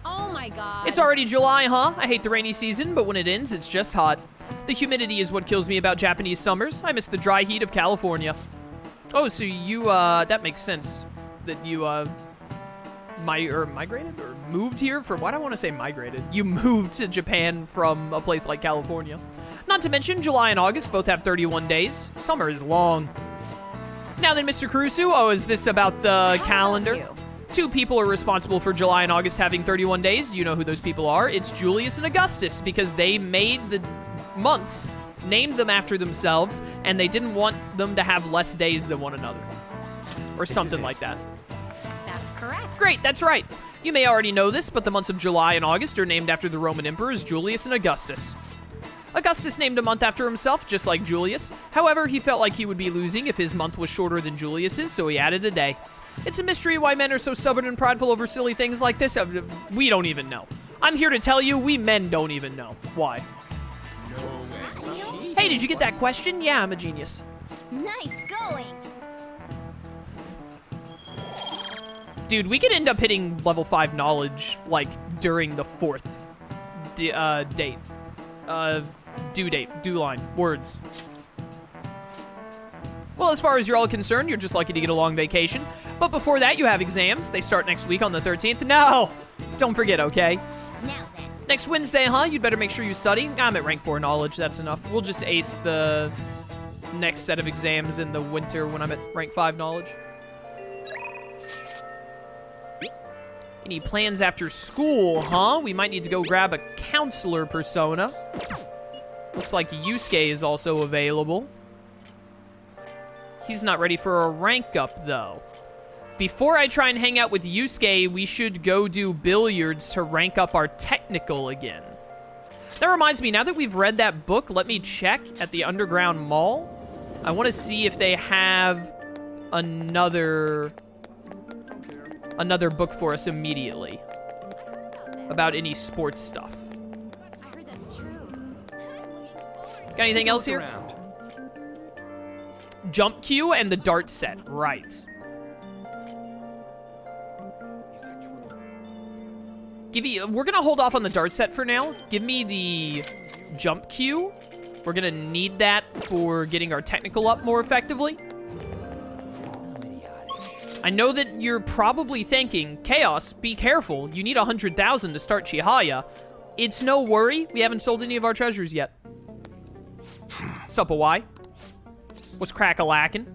Oh my god. It's already July, huh? I hate the rainy season, but when it ends, it's just hot. The humidity is what kills me about Japanese summers. I miss the dry heat of California. Oh, so you, that makes sense. That you, migrated or moved here for, why do I want to say migrated? You moved to Japan from a place like California. Not to mention, July and August both have 31 days. Summer is long. Now then, Mr. Caruso, oh, is this about the calendar? Two people are responsible for July and August having 31 days. Do you know who those people are? It's Julius and Augustus, because they made the months, named them after themselves, and they didn't want them to have less days than one another. Or something like that. That's correct. Great, that's right. You may already know this, but the months of July and August are named after the Roman emperors Julius and Augustus. Augustus named a month after himself, just like Julius. However, he felt like he would be losing if his month was shorter than Julius's, so he added a day. It's a mystery why men are so stubborn and prideful over silly things like this. We don't even know. I'm here to tell you, we men don't even know. Why? Hey, did you get that question? Yeah, I'm a genius. Nice going. Dude, we could end up hitting level 5 knowledge, like, during the 4th date. Due date. Due line. Words. Well, as far as you're all concerned, you're just lucky to get a long vacation. But before that, you have exams. They start next week on the 13th. No! Don't forget, okay? Now then. Next Wednesday, huh? You'd better make sure you study. I'm at rank 4 knowledge. That's enough. We'll just ace the next set of exams in the winter when I'm at rank 5 knowledge. Any plans after school, huh? We might need to go grab a counselor persona. Looks like Yusuke is also available. He's not ready for a rank up, though. Before I try and hang out with Yusuke, we should go do billiards to rank up our technical again. That reminds me, now that we've read that book, let me check at the Underground Mall. I want to see if they have another book for us immediately about any sports stuff. I heard that's true. Got anything else here? Jump queue and the dart set, right. We're gonna hold off on the dart set for now. Give me the jump queue. We're gonna need that for getting our technical up more effectively. I know that you're probably thinking, Chaos, be careful. You need 100,000 to start Chihaya. It's no worry. We haven't sold any of our treasures yet. Suppa why? What's crack-a-lackin'?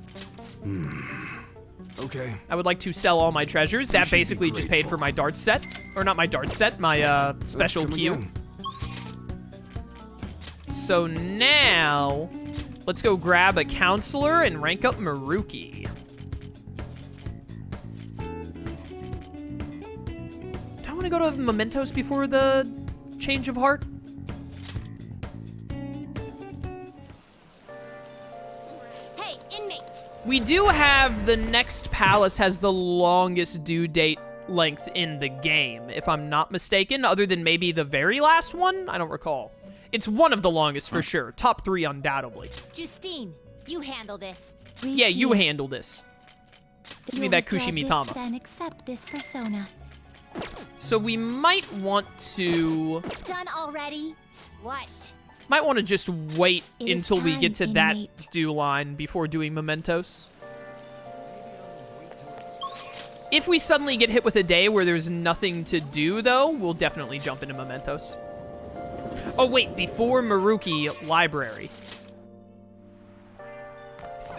Okay. I would like to sell all my treasures. That basically just paid for my dart set. Or not my dart set, my special queue. So now, let's go grab a counselor and rank up Maruki. Do I want to go to Mementos before the change of heart? Hey, inmate. We do have the next palace has the longest due date length in the game, if I'm not mistaken, other than maybe the very last one? I don't recall. It's one of the longest for sure. Top 3 undoubtedly. Justine, you handle this. Yeah, you handle this. Give me that Kushimitama. Then accept this persona. So we might want to... Done already? What? Might want to just wait It is until we get to time, that inmate. due line before doing Mementos. If we suddenly get hit with a day where there's nothing to do, though, we'll definitely jump into Mementos. Oh, wait, before Maruki, library.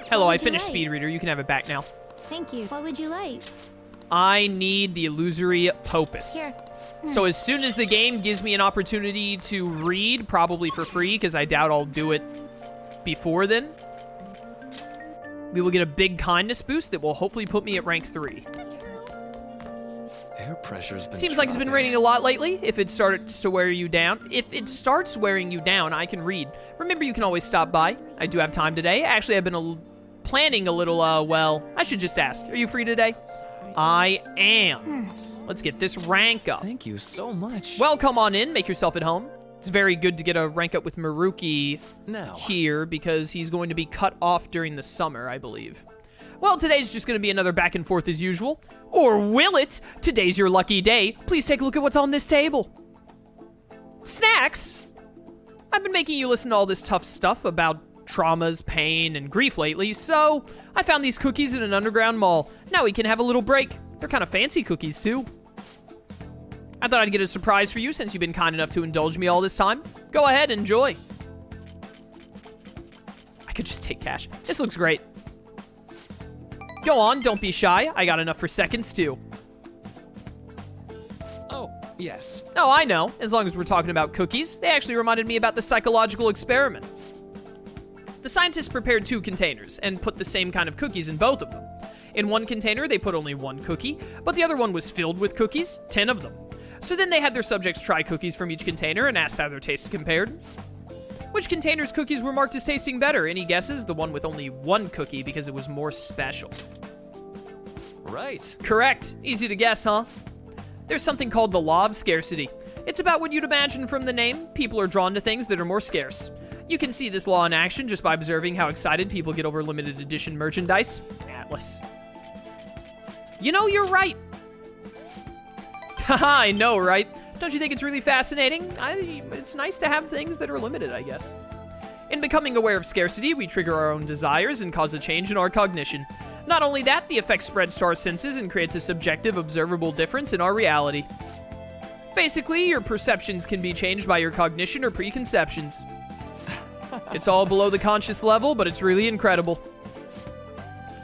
Hello, I finished Speed Reader. You can have it back now. Thank you. What would you like? I need the illusory Popus. Here. So as soon as the game gives me an opportunity to read, probably for free, because I doubt I'll do it before then, we will get a big kindness boost that will hopefully put me at rank 3. Air pressure's been Seems like it's been raining a lot lately. If it starts to wear you down, I can read. Remember, you can always stop by. I do have time today. Actually, I've been planning a little, well, I should just ask. Are you free today? I am. Let's get this rank up. Thank you so much. Well, come on in. Make yourself at home. It's very good to get a rank up with Maruki now here because he's going to be cut off during the summer, I believe. Well, today's just gonna be another back and forth as usual. Or will it? Today's your lucky day. Please take a look at what's on this table. Snacks? I've been making you listen to all this tough stuff about traumas, pain, and grief lately, so I found these cookies in an underground mall. Now we can have a little break. They're kind of fancy cookies, too. I thought I'd get a surprise for you since you've been kind enough to indulge me all this time. Go ahead, enjoy. I could just take cash. This looks great. Go on, don't be shy. I got enough for seconds, too. Oh, yes. Oh, I know. As long as we're talking about cookies, they actually reminded me about the psychological experiment. The scientists prepared 2 containers and put the same kind of cookies in both of them. In one container, they put only 1 cookie, but the other one was filled with cookies, 10 of them. So then they had their subjects try cookies from each container and asked how their tastes compared. Which container's cookies were marked as tasting better? Any guesses? The one with only 1 cookie because it was more special. Right. Correct. Easy to guess, huh? There's something called the law of scarcity. It's about what you'd imagine from the name. People are drawn to things that are more scarce. You can see this law in action just by observing how excited people get over limited edition merchandise. Atlus. You know, you're right. Haha, I know, right? Don't you think it's really fascinating? It's nice to have things that are limited, I guess. In becoming aware of scarcity, we trigger our own desires and cause a change in our cognition. Not only that, the effect spreads to our senses and creates a subjective, observable difference in our reality. Basically, your perceptions can be changed by your cognition or preconceptions. It's all below the conscious level, but it's really incredible.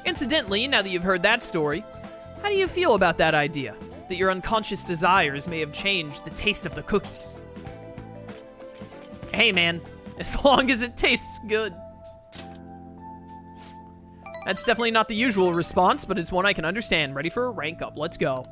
Incidentally, now that you've heard that story, how do you feel about that idea? That your unconscious desires may have changed the taste of the cookie? Hey man, as long as it tastes good. That's definitely not the usual response, but it's one I can understand. Ready for a rank up, let's go.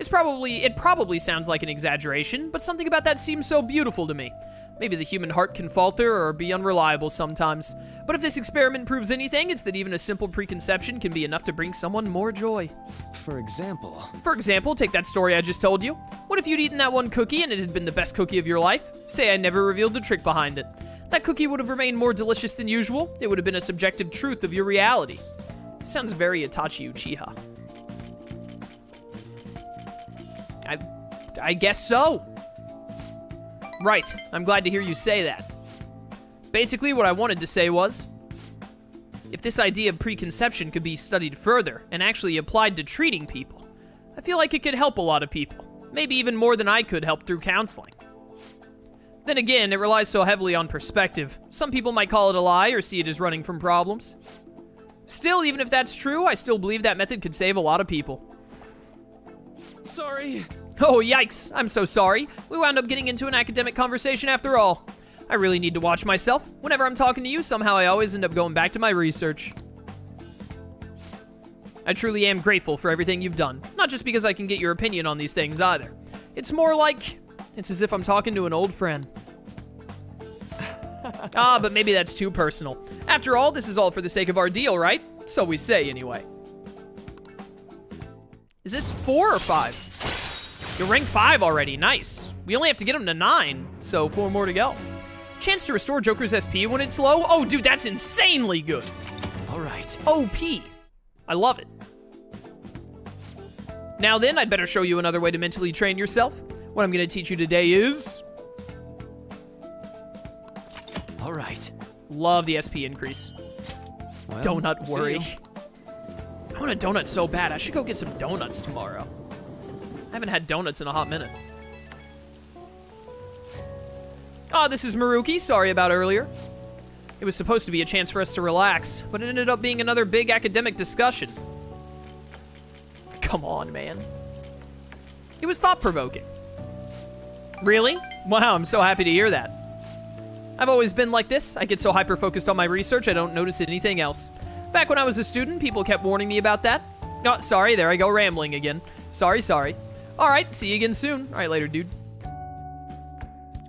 It probably sounds like an exaggeration, but something about that seems so beautiful to me. Maybe the human heart can falter or be unreliable sometimes. But if this experiment proves anything, it's that even a simple preconception can be enough to bring someone more joy. For example, take that story I just told you. What if you'd eaten that 1 cookie and it had been the best cookie of your life? Say I never revealed the trick behind it. That cookie would have remained more delicious than usual. It would have been a subjective truth of your reality. Sounds very Itachi Uchiha. I guess so. Right, I'm glad to hear you say that. Basically, what I wanted to say was, if this idea of preconception could be studied further and actually applied to treating people, I feel like it could help a lot of people. Maybe even more than I could help through counseling. Then again, it relies so heavily on perspective. Some people might call it a lie or see it as running from problems. Still, even if that's true, I still believe that method could save a lot of people. sorry. Oh, yikes. I'm so sorry. We wound up getting into an academic conversation after all. I really need to watch myself. Whenever I'm talking to you, somehow I always end up going back to my research. I truly am grateful for everything you've done. Not just because I can get your opinion on these things either. It's more like, it's as if I'm talking to an old friend. But maybe that's too personal. After all, this is all for the sake of our deal, right? So we say, anyway. Is this 4 or 5? You're rank 5 already, nice. We only have to get him to 9, so 4 more to go. Chance to restore Joker's SP when it's low? Oh, dude, that's insanely good. All right. OP. I love it. Now then, I'd better show you another way to mentally train yourself. What I'm gonna teach you today is... All right. Love the SP increase. Well, Donut see worry. ya. I want a donut so bad. I should go get some donuts tomorrow. I haven't had donuts in a hot minute. Oh, this is Maruki. Sorry about earlier. It was supposed to be a chance for us to relax, but it ended up being another big academic discussion. Come on, man. It was thought-provoking. Really? Wow, I'm so happy to hear that. I've always been like this. I get so hyper-focused on my research, I don't notice anything else. Back when I was a student, people kept warning me about that. Oh, sorry, there I go rambling again. Sorry. All right, see you again soon. All right, later, dude.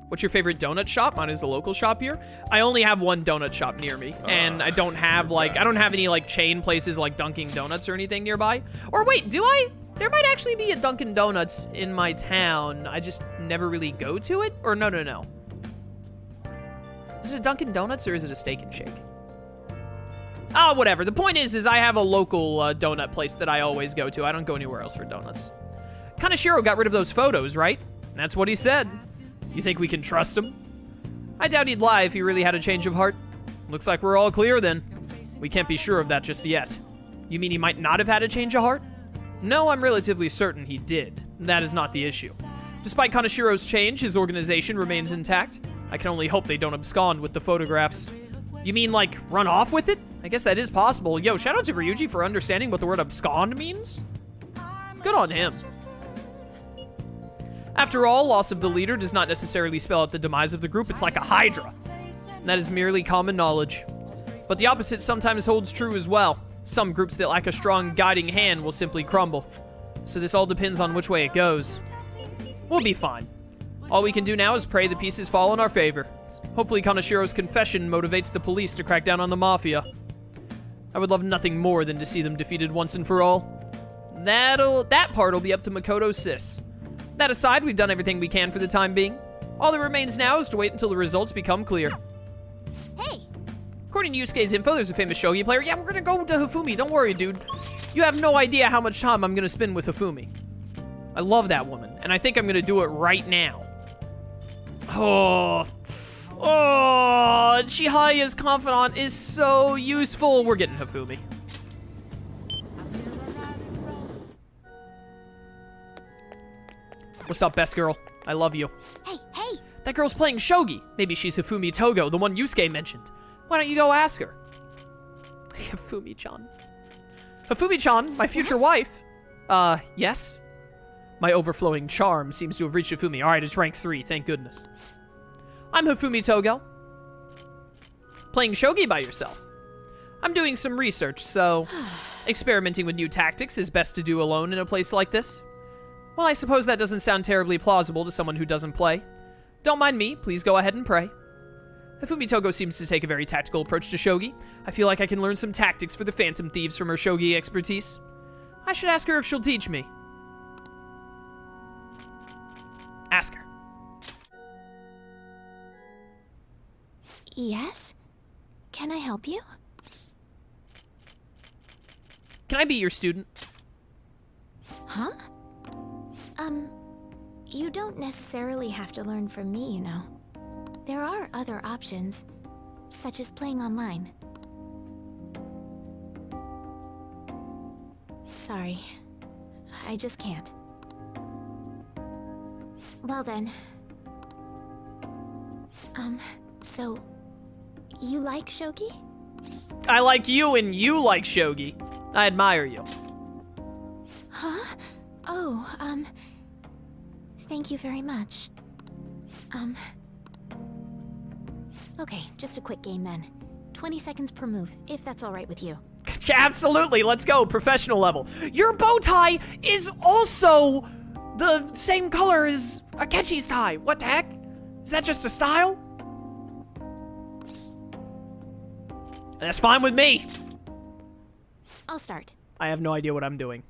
What's your favorite donut shop? Mine is the local shop here. I only have one donut shop near me, and I don't have any like chain places like Dunkin' Donuts or anything nearby. Or wait, do I? There might actually be a Dunkin' Donuts in my town. I just never really go to it. Or no. Is it a Dunkin' Donuts or is it a Steak and Shake? Whatever. The point is I have a local donut place that I always go to. I don't go anywhere else for donuts. Kaneshiro got rid of those photos, right? That's what he said. You think we can trust him? I doubt he'd lie if he really had a change of heart. Looks like we're all clear then. We can't be sure of that just yet. You mean he might not have had a change of heart? No, I'm relatively certain he did. That is not the issue. Despite Kaneshiro's change, his organization remains intact. I can only hope they don't abscond with the photographs. You mean, like, run off with it? I guess that is possible. Yo, shout out to Ryuji for understanding what the word abscond means. Good on him. After all, loss of the leader does not necessarily spell out the demise of the group. It's like a hydra. And that is merely common knowledge. But the opposite sometimes holds true as well. Some groups that lack a strong guiding hand will simply crumble. So this all depends on which way it goes. We'll be fine. All we can do now is pray the pieces fall in our favor. Hopefully Kaneshiro's confession motivates the police to crack down on the Mafia. I would love nothing more than to see them defeated once and for all. That part'll be up to Makoto Sis. That aside, we've done everything we can for the time being. All that remains now is to wait until the results become clear. Hey! According to Yusuke's info, there's a famous shogi player. Yeah, we're gonna go to Hifumi. Don't worry, dude. You have no idea how much time I'm gonna spend with Hifumi. I love that woman, and I think I'm gonna do it right now. Oh, Chihaya's Confidant is so useful. We're getting Hifumi. What's up, best girl? I love you. Hey, hey! That girl's playing shogi. Maybe she's Hifumi Togo, the one Yusuke mentioned. Why don't you go ask her? Hifumi-chan. Hifumi-chan, my future wife. Yes? My overflowing charm seems to have reached Hifumi. Alright, it's rank 3, thank goodness. I'm Hifumi Togo. Playing shogi by yourself. I'm doing some research, so experimenting with new tactics is best to do alone in a place like this. Well, I suppose that doesn't sound terribly plausible to someone who doesn't play. Don't mind me, please go ahead and pray. Hifumi Togo seems to take a very tactical approach to shogi. I feel like I can learn some tactics for the Phantom Thieves from her shogi expertise. I should ask her if she'll teach me. Ask her. Yes? Can I help you? Can I be your student? Huh? You don't necessarily have to learn from me, you know. There are other options, such as playing online. Sorry, I just can't. Well then. So, you like shogi? I like you and you like shogi. I admire you. Huh? Oh, thank you very much. Okay, just a quick game then. 20 seconds per move, if that's alright with you. Absolutely, let's go, professional level. Your bow tie is also the same color as Akechi's tie. What the heck? Is that just a style? That's fine with me. I'll start. I have no idea what I'm doing.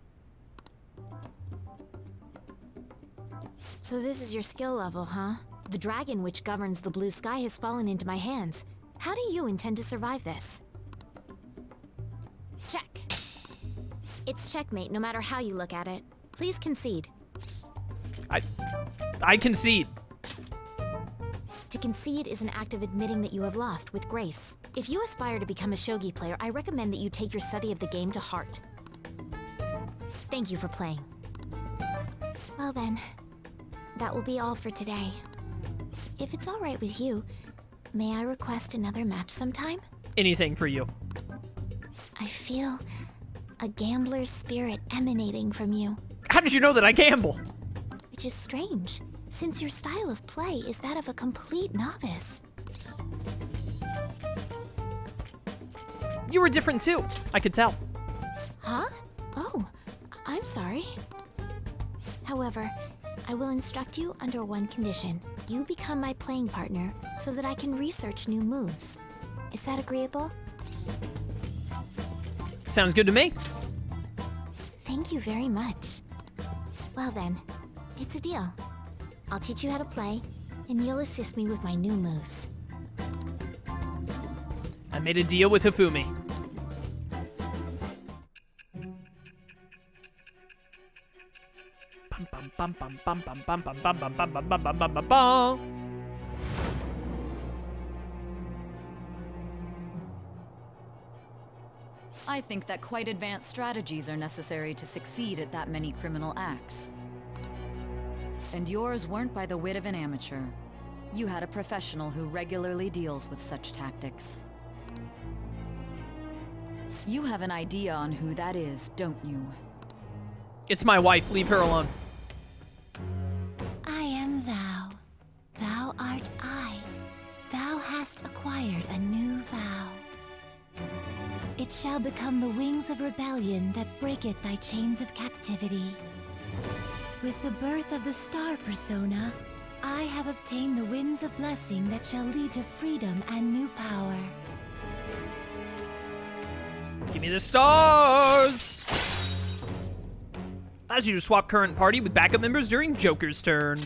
So this is your skill level, huh? The dragon which governs the blue sky has fallen into my hands. How do you intend to survive this? Check. It's checkmate no matter how you look at it. Please concede. I concede. To concede is an act of admitting that you have lost with grace. If you aspire to become a shogi player, I recommend that you take your study of the game to heart. Thank you for playing. Well then, that will be all for today. If it's alright with you, may I request another match sometime? Anything for you. I feel a gambler's spirit emanating from you. How did you know that I gamble? Which is strange, since your style of play is that of a complete novice. You were different too. I could tell. Huh? Oh, I'm sorry. However, I will instruct you under one condition. You become my playing partner so that I can research new moves. Is that agreeable? Sounds good to me. Thank you very much. Well then, it's a deal. I'll teach you how to play, and you'll assist me with my new moves. I made a deal with Hifumi. Bum, bum, bum, bum, bum, bum, bum, bum, bum, bum, bum, bum, bum, bum, bum, bum. I think that quite advanced strategies are necessary to succeed at that many criminal acts. And yours weren't by the wit of an amateur. You had a professional who regularly deals with such tactics. You have an idea on who that is, don't you? It's my wife. Leave her alone. I am thou. Thou art I. Thou hast acquired a new vow. It shall become the wings of rebellion that breaketh thy chains of captivity. With the birth of the star persona, I have obtained the winds of blessing that shall lead to freedom and new power. Give me the stars! Allows you to swap current party with backup members during Joker's turn.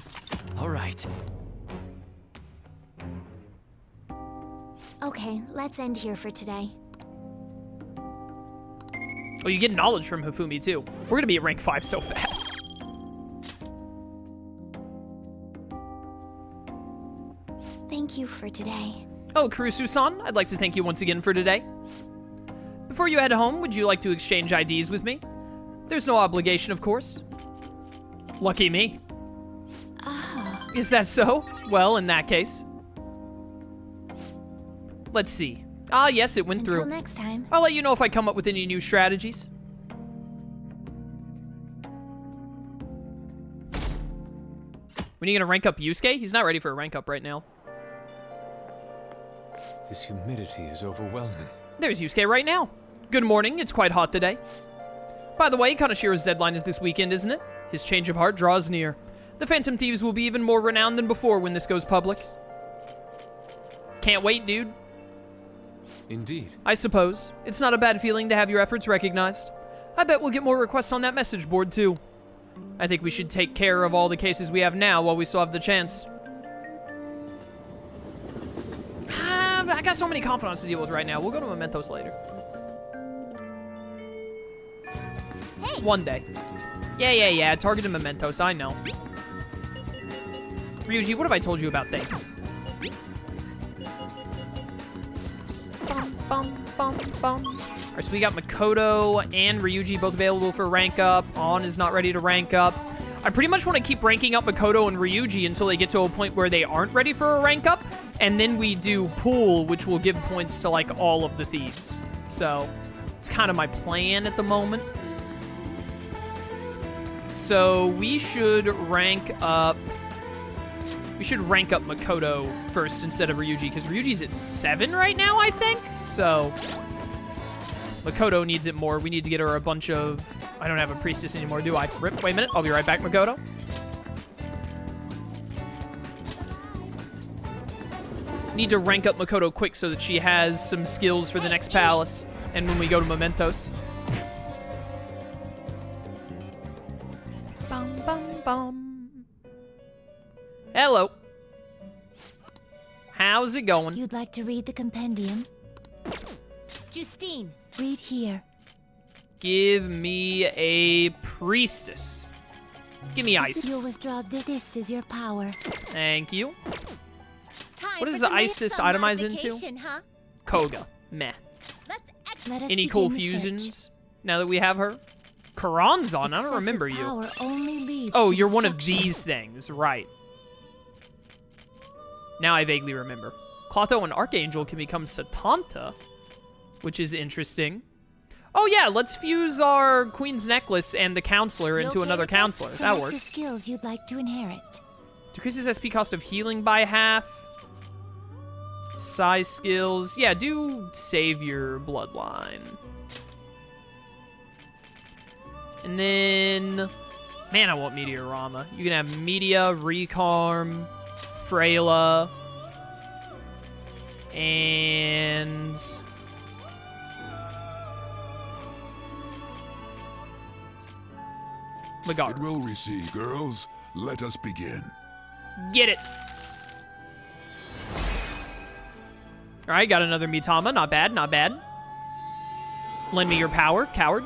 All right. Okay, let's end here for today. Oh, you get knowledge from Hifumi, too. We're gonna be at rank 5 so fast. Thank you for today. Oh, Kurusu-san, I'd like to thank you once again for today. Before you head home, would you like to exchange IDs with me? There's no obligation, of course. Lucky me. Is that so? Well, in that case. Let's see. Ah, yes, it went through. Until next time. I'll let you know if I come up with any new strategies. When are you gonna rank up Yusuke? He's not ready for a rank up right now. This humidity is overwhelming. There's Yusuke right now. Good morning, it's quite hot today. By the way, Kanashiro's deadline is this weekend, isn't it? His change of heart draws near. The Phantom Thieves will be even more renowned than before when this goes public. Can't wait, dude. Indeed. I suppose. It's not a bad feeling to have your efforts recognized. I bet we'll get more requests on that message board, too. I think we should take care of all the cases we have now while we still have the chance. I got so many confidants to deal with right now. We'll go to Mementos later. Hey. One day. Yeah. Targeted Mementos, I know. Ryuji, what have I told you about Thay? Alright, so we got Makoto and Ryuji both available for rank up. On is not ready to rank up. I pretty much want to keep ranking up Makoto and Ryuji until they get to a point where they aren't ready for a rank up, and then we do pool, which will give points to, like, all of the thieves. So, it's kind of my plan at the moment. So, we should rank up Makoto first instead of Ryuji, because Ryuji's at 7 right now, I think? So, Makoto needs it more. We need to get her a bunch of... I don't have a priestess anymore, do I? Rip, wait a minute. I'll be right back, Makoto. Need to rank up Makoto quick so that she has some skills for the next palace. And when we go to Mementos. Bum, bum, bum. Hello. How's it going? You'd like to read the compendium? Justine, read here. Give me a priestess. Give me You'll Isis. withdraw this is your power. Thank you. Time What does for the Isis summer itemize into? vacation, huh? Koga. Meh. Let us Any begin cool the search. fusions now that we have her? Karanzan, I don't remember Excessive you. power only leads Oh, to you're one of destruction. these things, right. Now I vaguely remember. Clotho and Archangel can become Satanta, which is interesting. Oh yeah, let's fuse our Queen's Necklace and the Counselor You into okay another with this? Counselor. That Select the works. skills you'd like to inherit. Decreases SP cost of healing by half. Size skills. Yeah, do Savior Bloodline. And then... Man, I want Meteorama. You can have Media, Recarm, Freyla, and... Lagarde. Good will we see, girls. Let us begin. Get it. All right, got another Mitama. Not bad, not bad. Lend me your power, coward.